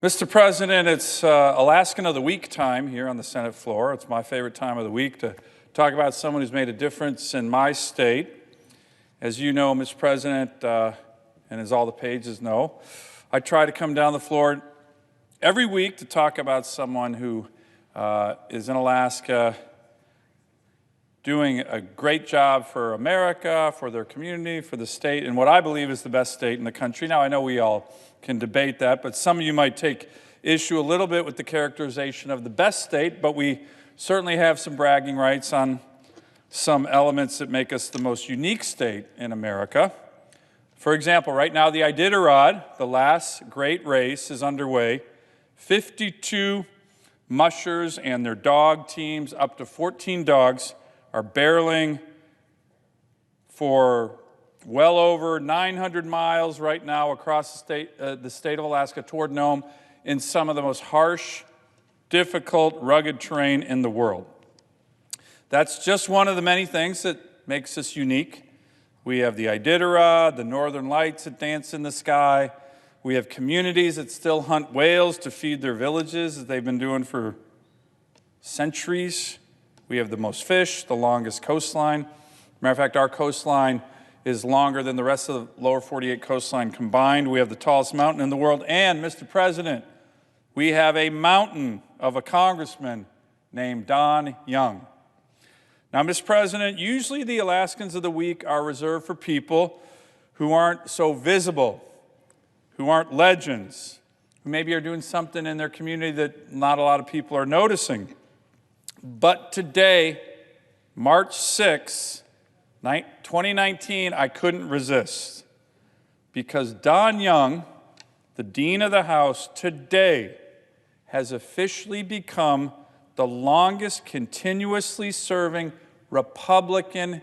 Mr. President, it's Alaskan of the Week time here on the Senate floor. It's my favorite time of the week to talk about someone who's made a difference in my state. As you know, Mr. President, and as all the pages know, I try to come down the floor every week to talk about someone who is in Alaska doing a great job for America, for their community, for the state, and what I believe is the best state in the country. Now, I know we all can debate that, but some of you might take issue a little bit with the characterization of the best state, but we certainly have some bragging rights on some elements that make us the most unique state in America. For example, right now the Iditarod, the last great race, is underway. 52 mushers and their dog teams, up to 14 dogs, are barreling for well over 900 miles right now across the state of Alaska toward Nome in some of the most harsh, difficult, rugged terrain in the world. That's just one of the many things that makes us unique. We have the Iditarod, the northern lights that dance in the sky. We have communities that still hunt whales to feed their villages, as they've been doing for centuries. We have the most fish, the longest coastline. Matter of fact, our coastline is longer than the rest of the lower 48 coastline combined. We have the tallest mountain in the world. And, Mr. President, we have a mountain of a congressman named Don Young. Now, Mr. President, usually the Alaskans of the Week are reserved for people who aren't so visible, who aren't legends, who maybe are doing something in their community that not a lot of people are noticing. But today, March 6th, 2019, I couldn't resist, because Don Young, the Dean of the House, today has officially become the longest continuously serving Republican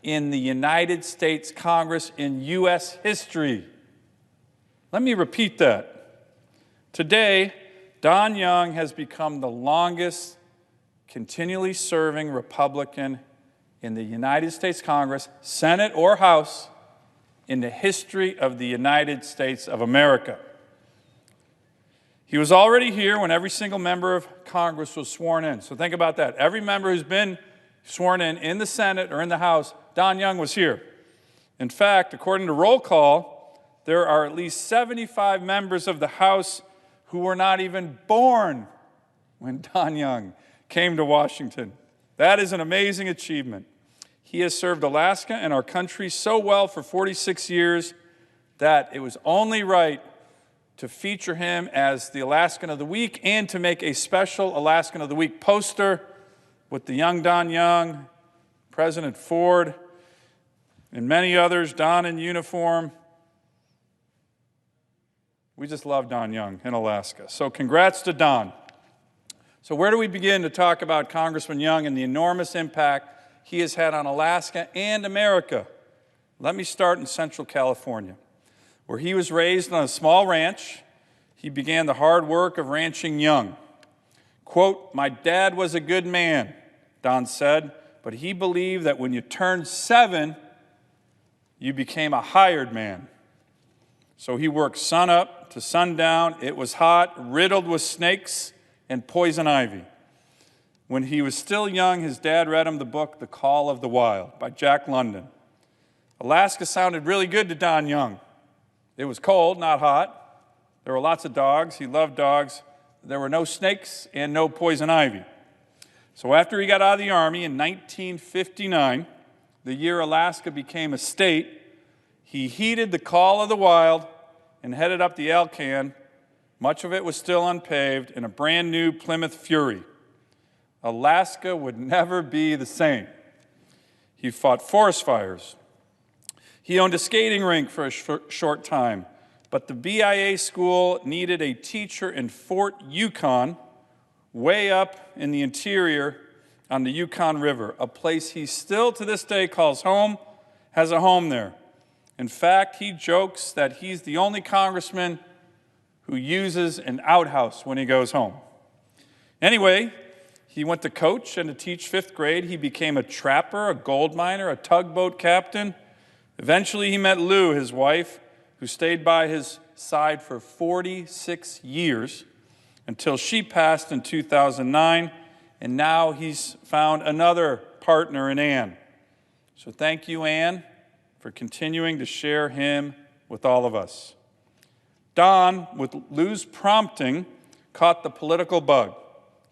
in the United States Congress in U.S. history. Let me repeat that. Today, Don Young has become the longest continually serving Republican in the United States Congress, Senate or House, in the history of the United States of America. He was already here when every single member of Congress was sworn in. So think about that. Every member who's been sworn in the Senate or in the House, Don Young was here. In fact, according to roll call, there are at least 75 members of the House who were not even born when Don Young came to Washington. That is an amazing achievement. He has served Alaska and our country so well for 46 years that it was only right to feature him as the Alaskan of the Week and to make a special Alaskan of the Week poster with the young Don Young, President Ford, and many others, Don in uniform. We just love Don Young in Alaska. So congrats to Don. So where do we begin to talk about Congressman Young and the enormous impact he has had on Alaska and America? Let me start in Central California, where he was raised on a small ranch. He began the hard work of ranching young. Quote, "My dad was a good man," Don said, "but he believed that when you turned 7, you became a hired man." So he worked sun up to sundown. It was hot, riddled with snakes and poison ivy. When he was still young, his dad read him the book, The Call of the Wild by Jack London. Alaska sounded really good to Don Young. It was cold, not hot. There were lots of dogs. He loved dogs. There were no snakes and no poison ivy. So after he got out of the Army in 1959, the year Alaska became a state, he heeded the call of the wild and headed up the Alaskan. Much of it was still unpaved, in a brand new Plymouth Fury. Alaska would never be the same. He fought forest fires. He owned a skating rink for a short time, but the BIA school needed a teacher in Fort Yukon, way up in the interior on the Yukon River, a place he still to this day calls home, has a home there. In fact, he jokes that he's the only congressman who uses an outhouse when he goes home. Anyway, he went to coach and to teach 5th grade. He became a trapper, a gold miner, a tugboat captain. Eventually, he met Lou, his wife, who stayed by his side for 46 years until she passed in 2009, and now he's found another partner in Ann. So thank you, Ann, for continuing to share him with all of us. Don, with Lou's prompting, caught the political bug.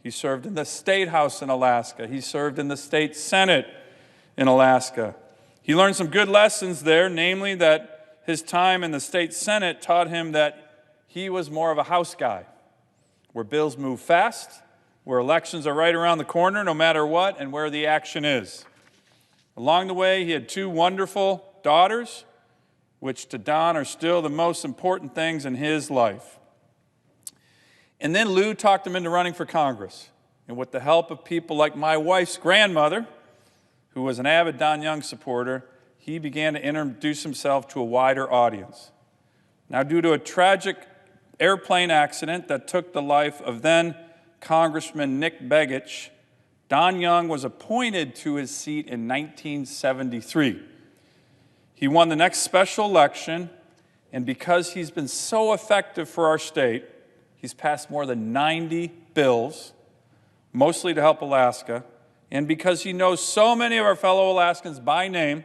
He served in the State House in Alaska. He served in the State Senate in Alaska. He learned some good lessons there, namely that his time in the State Senate taught him that he was more of a House guy, where bills move fast, where elections are right around the corner no matter what, and where the action is. Along the way, he had two wonderful daughters, which to Don are still the most important things in his life. And then Lou talked him into running for Congress. And with the help of people like my wife's grandmother, who was an avid Don Young supporter, he began to introduce himself to a wider audience. Now, due to a tragic airplane accident that took the life of then Congressman Nick Begich, Don Young was appointed to his seat in 1973. He won the next special election, and because he's been so effective for our state, he's passed more than 90 bills, mostly to help Alaska, and because he knows so many of our fellow Alaskans by name,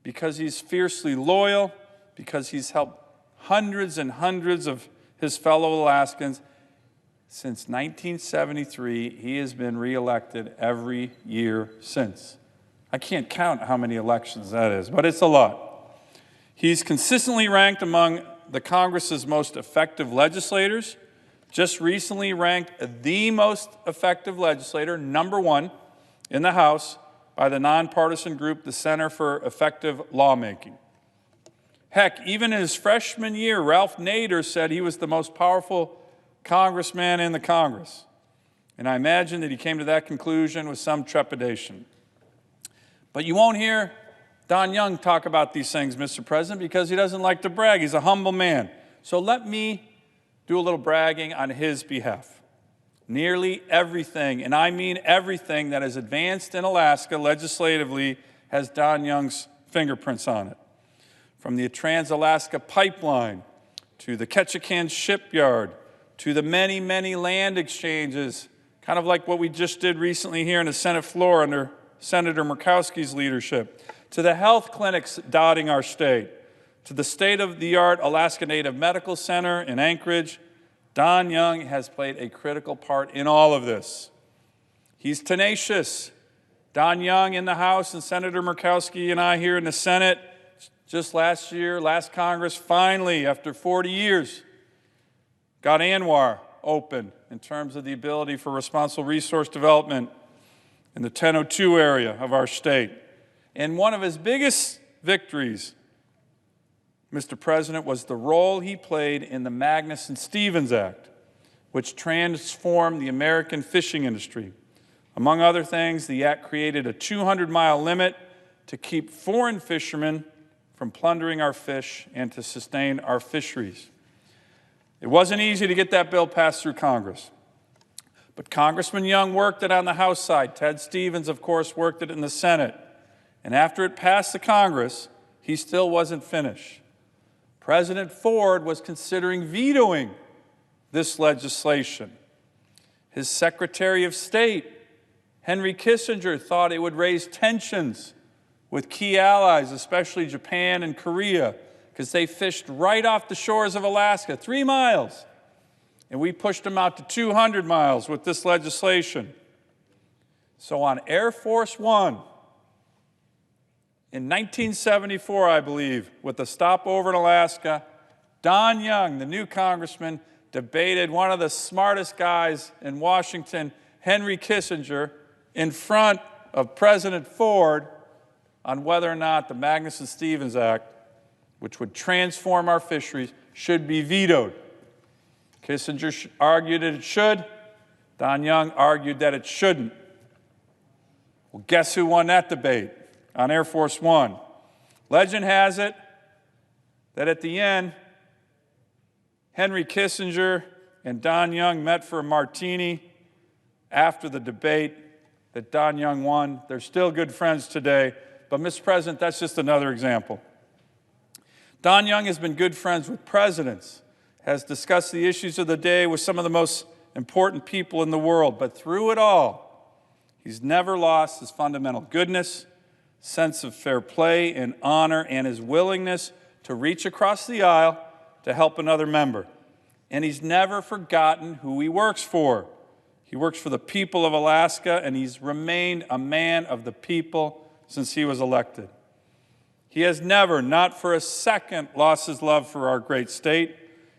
because he's fiercely loyal, because he's helped hundreds and hundreds of his fellow Alaskans, since 1973, he has been reelected every year since. I can't count how many elections that is, but it's a lot. He's consistently ranked among the Congress's most effective legislators, just recently ranked the most effective legislator, #1 in the House, by the nonpartisan group, the Center for Effective Lawmaking. Heck, even in his freshman year, Ralph Nader said he was the most powerful congressman in the Congress. And I imagine that he came to that conclusion with some trepidation. But you won't hear Don Young talk about these things, Mr. President, because he doesn't like to brag. He's a humble man. So let me do a little bragging on his behalf. Nearly everything, and I mean everything, that is advanced in Alaska legislatively has Don Young's fingerprints on it. From the Trans-Alaska Pipeline, to the Ketchikan Shipyard, to the many, many land exchanges, kind of like what we just did recently here on the Senate floor under Senator Murkowski's leadership, to the health clinics dotting our state, to the state-of-the-art Alaska Native Medical Center in Anchorage. Don Young has played a critical part in all of this. He's tenacious. Don Young in the House and Senator Murkowski and I here in the Senate, just last year, last Congress, finally, after 40 years, got ANWR open in terms of the ability for responsible resource development in the 1002 area of our state. And one of his biggest victories, Mr. President, was the role he played in the Magnuson-Stevens Act, which transformed the American fishing industry. Among other things, the act created a 200-mile limit to keep foreign fishermen from plundering our fish and to sustain our fisheries. It wasn't easy to get that bill passed through Congress. But Congressman Young worked it on the House side. Ted Stevens, of course, worked it in the Senate. And after it passed the Congress, he still wasn't finished. President Ford was considering vetoing this legislation. His Secretary of State, Henry Kissinger, thought it would raise tensions with key allies, especially Japan and Korea, because they fished right off the shores of Alaska, 3 miles. And we pushed them out to 200 miles with this legislation. So on Air Force One, in 1974, I believe, with a stopover in Alaska, Don Young, the new congressman, debated one of the smartest guys in Washington, Henry Kissinger, in front of President Ford on whether or not the Magnuson-Stevens Act, which would transform our fisheries, should be vetoed. Kissinger argued that it should. Don Young argued that it shouldn't. Well, guess who won that debate on Air Force One? Legend has it that at the end, Henry Kissinger and Don Young met for a martini after the debate, that Don Young won. They're still good friends today. But, Mr. President, that's just another example. Don Young has been good friends with presidents, has discussed the issues of the day with some of the most important people in the world, but through it all, he's never lost his fundamental goodness, sense of fair play and honor, and his willingness to reach across the aisle to help another member. And he's never forgotten who he works for. He works for the people of Alaska, and he's remained a man of the people since he was elected. He has never, not for a second, lost his love for our great state.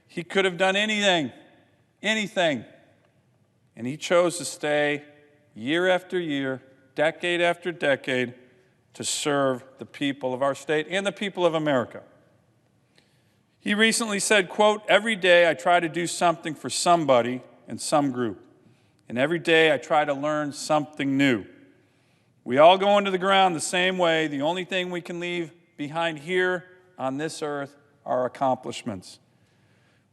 He could have done anything, and he chose to stay year after year, decade after decade, to serve the people of our state and the people of America. He recently said, quote, "Every day I try to do something for somebody in some group. And every day I try to learn something new. We all go into the ground the same way. The only thing we can leave behind here on this earth are accomplishments."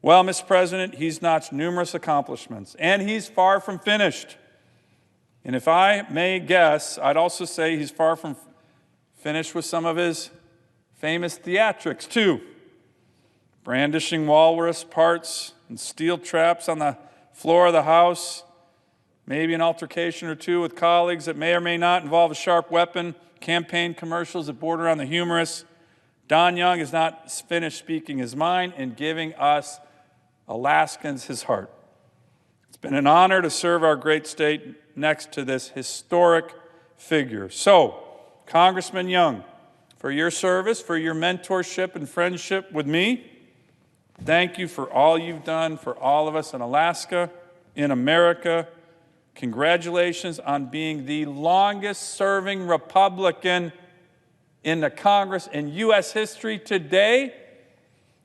Well, Mr. President, he's notched numerous accomplishments, and he's far from finished. And if I may guess, I'd also say he's far from finished with some of his famous theatrics, too. Brandishing walrus parts and steel traps on the floor of the House, maybe an altercation or two with colleagues that may or may not involve a sharp weapon, campaign commercials that border on the humorous. Don Young is not finished speaking his mind and giving us Alaskans his heart. It's been an honor to serve our great state next to this historic figure. So, Congressman Young, for your service, for your mentorship and friendship with me, thank you for all you've done for all of us in Alaska, in America. Congratulations on being the longest-serving Republican in the Congress in U.S. history today.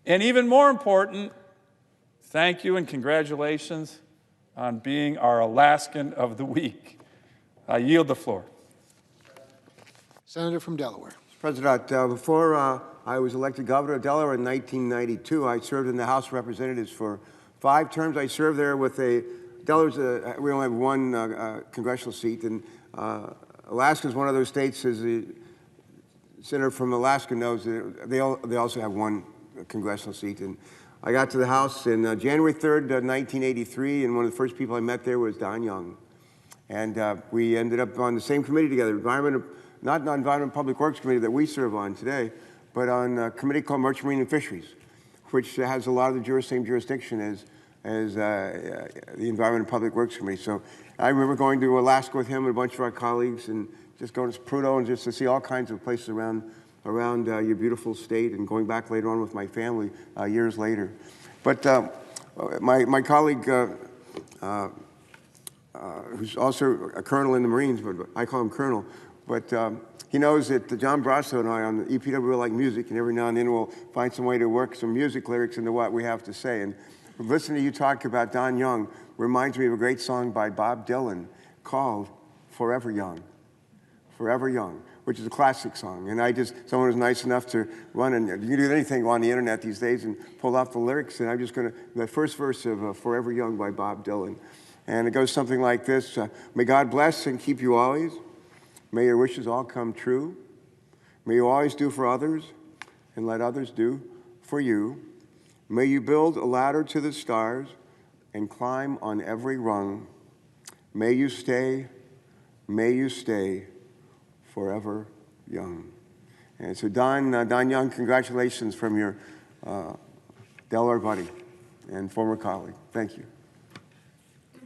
And even more important, thank you and congratulations on being our Alaskan of the Week. I yield the floor. Senator from Delaware. President, before I was elected governor of Delaware in 1992, I served in the House of Representatives for 5 terms. I served there with Delaware's, we only have one congressional seat, and Alaska is one of those states, as the senator from Alaska knows, they also have one congressional seat. And I got to the House in January 3rd, 1983, and one of the first people I met there was Don Young. And we ended up on the same committee together, not the Environment and Public Works Committee that we serve on today, but on a committee called Merchant Marine and Fisheries, which has a lot of the same jurisdiction as the Environment and Public Works Committee. So I remember going to Alaska with him and a bunch of our colleagues and just going to Prudhoe and just to see all kinds of places around your beautiful state, and going back later on with my family years later. But my colleague, who's also a colonel in the Marines, but I call him Colonel, but he knows that John Brasso and I on the EPW like music, and every now and then we'll find some way to work some music lyrics into what we have to say. And listening to you talk about Don Young reminds me of a great song by Bob Dylan called Forever Young. Forever Young, which is a classic song. And someone was nice enough to run, and you can do anything on the internet these days and pull off the lyrics, and I'm just gonna, the first verse of Forever Young by Bob Dylan. And it goes something like this: may God bless and keep you always. May your wishes all come true. May you always do for others and let others do for you. May you build a ladder to the stars and climb on every rung. May you stay forever young. And so Don Young, congratulations from your Delaware buddy and former colleague. Thank you.